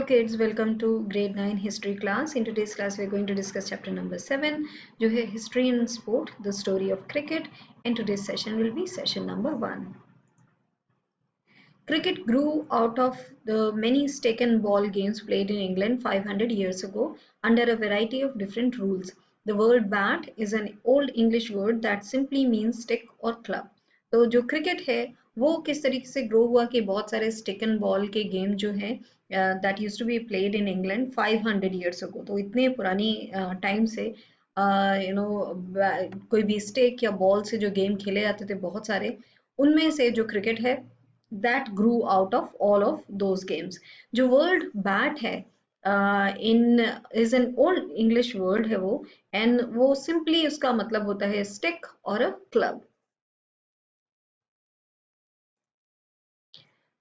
kids, welcome to grade 9 history class. In today's class we're going to discuss chapter number 7 जो है history and sport, the story of cricket, and today's session will be session number 1. Cricket grew out of the many stick and ball games played in England 500 years ago under a variety of different rules. The word bat is an old English word that simply means stick or club. तो जो cricket है वो किस तरीके से grow हुआ कि बहुत सारे स्टिक एंड बॉल के गेम जो है that used to be played in England 500 years ago. तो इतने पुरानी टाइम से कोई भी स्टिक या बॉल से जो गेम खेले जाते थे बहुत सारे, उनमें से जो क्रिकेट है that grew out of all of those games. जो word bat है in is an old English word है वो, and वो simply उसका मतलब होता है stick or a club.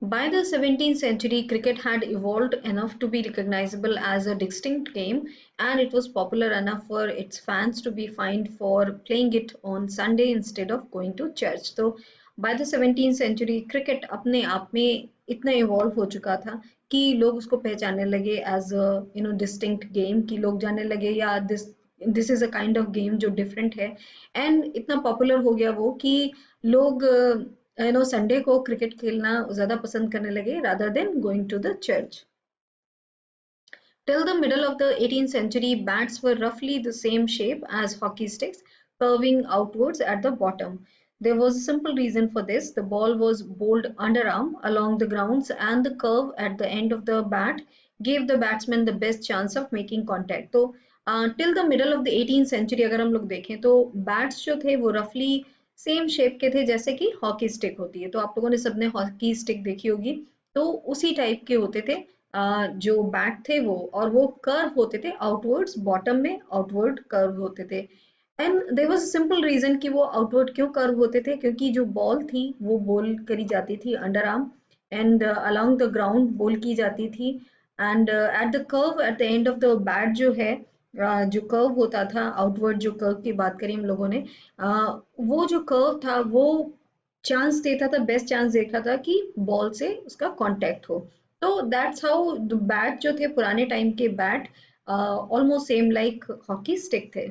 By the 17th century, cricket had evolved enough to be recognizable as a distinct game, and it was popular enough for its fans to be fined for playing it on Sunday instead of going to church. So, by the 17th century, cricket अपने आप में इतना evolve हो चुका था कि लोग उसको पहचानने लगे एज अ डिस्टिंक्ट गेम, कि लोग जानने लगे या this is a kind of game जो डिफरेंट है, एंड इतना पॉपुलर हो गया वो कि लोग संडे को क्रिकेट खेलना ज्यादा पसंद करने लगे rather than going to the church. Till the middle of the 18th century, bats were roughly the same shape as hockey sticks, curving outwards at the bottom. There was a simple reason for this. The ball was bowled underarm along the grounds, and the curve at the end of the bat gave the batsman the best chance of making contact. तो till the middle of the 18th century अगर हम लोग देखें तो bats जो थे वो roughly same shape के थे जैसे कि हॉकी स्टिक होती है. तो आप लोगों ने सबने हॉकी स्टिक देखी होगी, तो उसी टाइप के होते थे जो बैट थे वो, और वो कर्व होते थे आउटवर्ड्स, बॉटम में आउटवर्ड कर्व होते थे. And there was a simple reason कि वो आउटवर्ड क्यों कर्व होते थे, क्योंकि जो बॉल थी वो बॉल करी जाती थी under arm and along the ground ball की जाती थी, and at the curve at the end of the bat जो है जो कर्व होता था, आउटवर्ड जो कर्व की बात करी हम लोगों ने, वो जो कर्व था वो चांस देता था, बेस्ट चांस देखा था कि बॉल से उसका कांटेक्ट हो. तो दैट्स हाउ द बैट जो थे पुराने टाइम के bat almost same like hockey stick थे.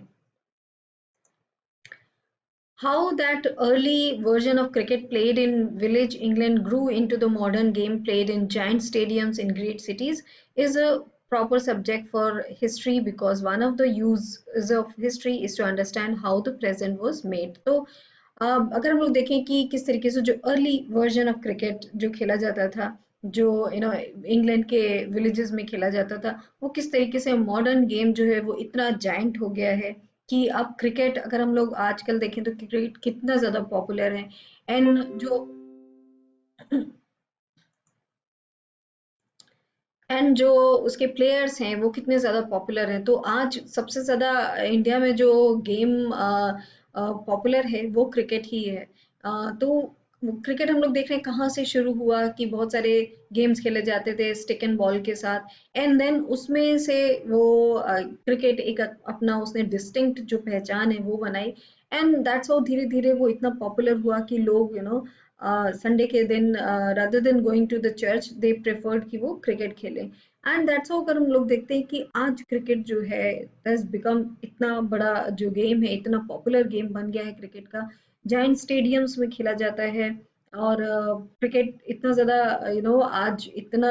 How that early version of cricket played in village England grew into the modern game played in giant stadiums in great cities is a proper subject for history, because one of the uses of history is to understand how the present was made. तो अगर हम लोग देखें कि किस तरीके से जो अर्ली वर्जन ऑफ क्रिकेट जो खेला जाता था, जो इंग्लैंड के विलेजेस में खेला जाता था, वो किस तरीके से मॉडर्न गेम जो है वो इतना जाइंट हो गया है कि अब क्रिकेट अगर हम लोग आजकल देखें तो क्रिकेट कितना ज्यादा पॉपुलर है. एंड जो उसके प्लेयर्स हैं वो कितने ज़्यादा पॉपुलर हैं. तो आज सबसे ज़्यादा इंडिया में जो गेम पॉपुलर है वो क्रिकेट ही है. तो क्रिकेट हम लोग देख रहे हैं कहाँ से शुरू हुआ कि बहुत सारे गेम्स खेले जाते थे स्टिक एंड बॉल के साथ, एंड देन उसमें से वो क्रिकेट एक अपना उसने डिस्टिंक्ट जो पहचान है वो बनाई, एंड दैट्स हाउ धीरे धीरे वो इतना पॉपुलर हुआ कि लोग संडे के दिन rather than going to the church they preferred कि वो क्रिकेट खेलें. एंड दैट्स हाउ अगर हम लोग देखते हैं कि आज क्रिकेट जो है हैज बिकम इतना बड़ा जो गेम है, इतना पॉपुलर गेम बन गया है क्रिकेट का, जायंट स्टेडियम्स में खेला जाता है. और क्रिकेट इतना ज़्यादा आज इतना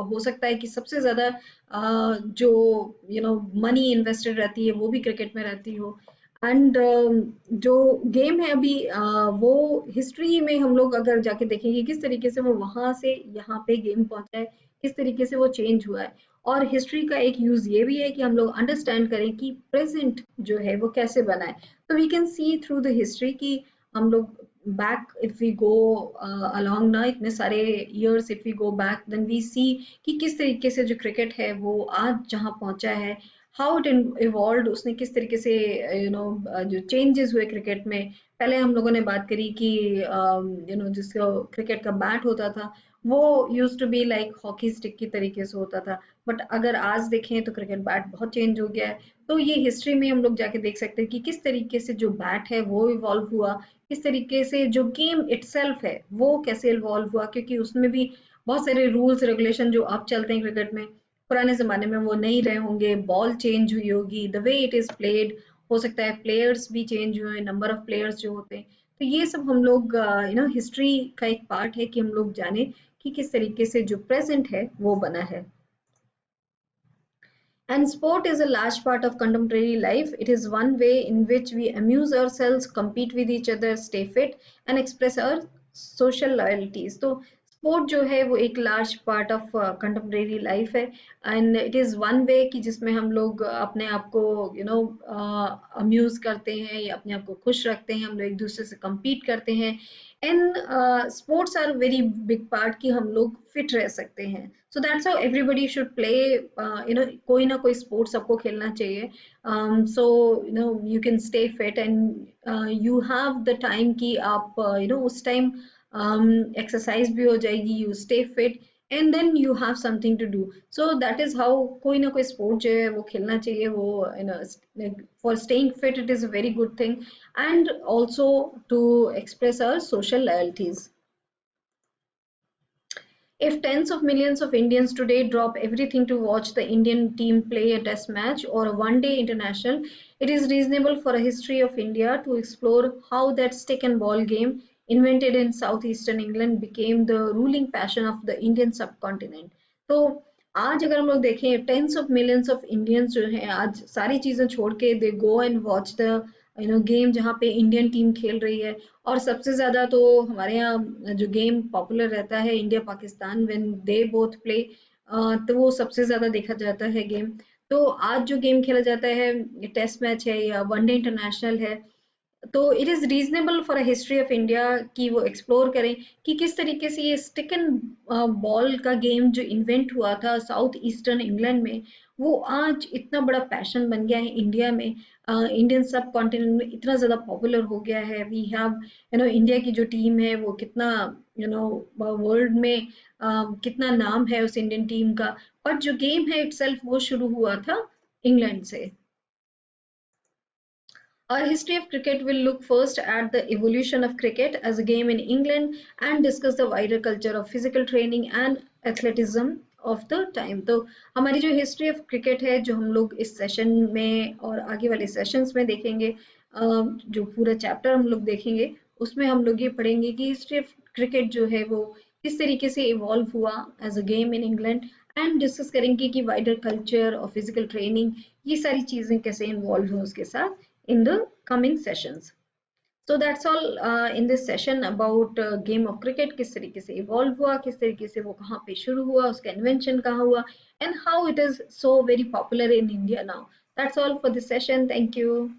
हो सकता है कि सबसे ज़्यादा जो मनी इन्वेस्टेड रहती है वो भी क्रिकेट में रहती हो. एंड जो गेम है अभी वो हिस्ट्री में हम लोग अगर जाके देखेंगे किस तरीके से वो वहां से यहाँ पे गेम पहुंचा है, किस तरीके से वो चेंज हुआ है. और हिस्ट्री का एक यूज ये भी है कि हम लोग अंडरस्टैंड करें कि प्रेजेंट जो है वो कैसे बना है. तो we can see through the history कि हम लोग back if we go along ना इतने सारे years, if we go back then we see कि किस तरीके से जो क्रिकेट है वो आज जहाँ पहुंचा है, हाउ इट इवॉल्व, उसने किस तरीके से जो चेंजेस हुए क्रिकेट में. पहले हम लोगों ने बात करी कि जिसका क्रिकेट का बैट होता था वो used to be like hockey stick की तरीके से होता था, बट अगर आज देखें तो क्रिकेट बैट बहुत चेंज हो गया है. तो ये हिस्ट्री में हम लोग जाके देख सकते हैं कि किस तरीके से जो बैट है वो इवॉल्व हुआ, किस तरीके से जो गेम इटसेल्फ है वो कैसे इवॉल्व हुआ, क्योंकि उसमें भी बहुत सारे रूल्स रेगुलेशन जो अब चलते हैं क्रिकेट में, पुराने ज़माने में वो नहीं रहे होंगे, बॉल चेंज हुई होगी, the way it is played, हो सकता है प्लेयर्स भी चेंज हुए, नंबर ऑफ प्लेयर्स जो होते हैं। तो ये सब हम लोग हिस्ट्री का एक पार्ट है कि हम लोग जाने कि किस तरीके से जो प्रेज़ेंट है वो बना है। And sport is a large part of contemporary life. It is one way in which we amuse ourselves, compete with each other, stay fit, and express our social loyalties. तो sport जो है वो एक large part of contemporary life है, and it is one way कि जिसमें हम लोग अपने आप को amuse करते हैं या अपने आप को खुश रखते हैं, हम लोग एक दूसरे से compete करते हैं, and sports are very big part कि हम लोग fit रह सकते हैं. So that's how everybody should play. कोई ना कोई sport सबको खेलना चाहिए. So you can stay fit and you have the time कि आप उस time exercise भी हो जाएगी, you stay fit and then you have something to do. So that is how कोई ना कोई sport जो है वो खेलना चाहिए. वो like for staying fit it is a very good thing, and also to express our social loyalties. If tens of millions of Indians today drop everything to watch the Indian team play a test match or a one-day international, it is reasonable for a history of India to explore how that stick and ball game, invented in southeastern England, became the ruling passion of the Indian subcontinent. तो आज अगर हम लोग देखें tens of millions of Indians जो हैं आज सारी चीजें छोड़ के they go and watch the game जहाँ पे इंडियन टीम खेल रही है। और सबसे ज्यादा तो हमारे यहाँ जो गेम पॉपुलर रहता है India Pakistan when they both play, तो वो सबसे ज्यादा देखा जाता है गेम। तो आज जो गेम खेला जाता है टेस्ट मैच है या वनडे इंटरनेशनल है, तो it is reasonable for a history of India कि वो एक्सप्लोर करें कि किस तरीके से ये स्टिक एंड बॉल का गेम जो इन्वेंट हुआ था साउथ ईस्टर्न इंग्लैंड में, वो आज इतना बड़ा पैशन बन गया है इंडिया में, इंडियन सब कॉन्टिनेंट में इतना ज़्यादा पॉपुलर हो गया है। वी हैव इंडिया की जो टीम है वो कितना वर्ल्ड में कितना नाम है उस इंडियन टीम का, बट जो गेम है इटसेल्फ वो शुरू हुआ था इंग्लैंड से। Our history of cricket will look first at the evolution of cricket as a game in England and discuss the wider culture of physical training and athleticism of the time. तो हमारी जो history of cricket है जो हम लोग इस session में और आगे वाले सेशंस में देखेंगे, जो पूरा चैप्टर हम लोग देखेंगे उसमें हम लोग ये पढ़ेंगे कि हिस्ट्री ऑफ क्रिकेट जो है वो किस तरीके से इवॉल्व हुआ as a game in England, and discuss करेंगे कि वाइडर कल्चर और फिजिकल ट्रेनिंग ये सारी चीज़ें कैसे इन्वॉल्व हुई उसके साथ in the coming sessions. So that's all in this session about game of cricket, किस तरीके से evolve हुआ, किस तरीके से वो कहाँ पे शुरू हुआ, उसका invention कहाँ हुआ, and how it is so very popular in India now. That's all for this session. Thank you.